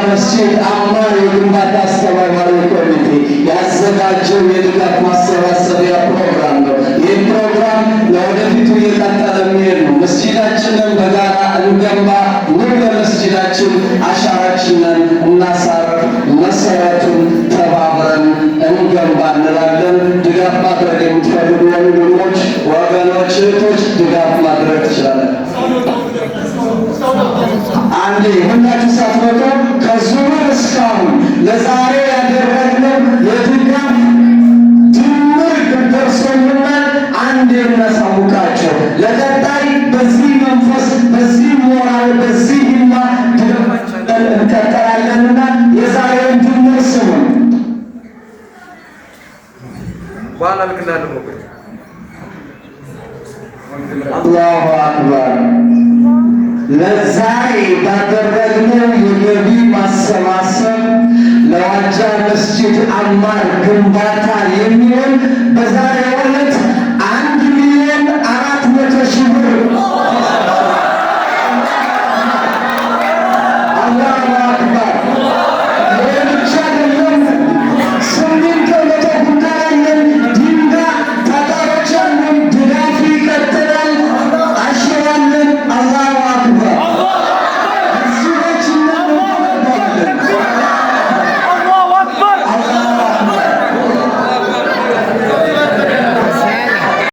መስጂድ አማር የግንባታ አስተባባሪ ኮሚቴ ያዘጋጀው የድጋፍ ማሰባሰቢያ ፕሮግራም ነው። ይህ ፕሮግራም ለወደፊቱ እየቀጠለ የሚሄድ ነው። መስጂዳችንን በጋራ እንገንባ። ኑ ለመስጂዳችን አሻራችንን እናሳርፍ። መሰረቱን ተባብረን እንገንባ እንላለን። ድጋፍ ማድረግ የምትፈልጉ ወንድሞች፣ ወገኖች፣ እህቶች ድጋፍ ማድረግ ትችላለን። አንዴ ሁላችሁ ሳትወጡ ከዙር እስካሁን ለዛሬ ያደረግነው የድጋፍ ድምር ደርሶልናል። አንዴ እናሳውቃቸው። ለቀጣይ በዚህ መንፈስ፣ በዚህ ሞራል፣ በዚህ ሂማ እንቀጥላለንና የዛሬውን ድምር ስሙን በኋላ ልክ እንዳለው አላሁ አክበር። ለዛሬ ባደረግነው የገቢ ማሰባሰብ ለዋጃ መስጂድ አማር ግንባታ የሚሆን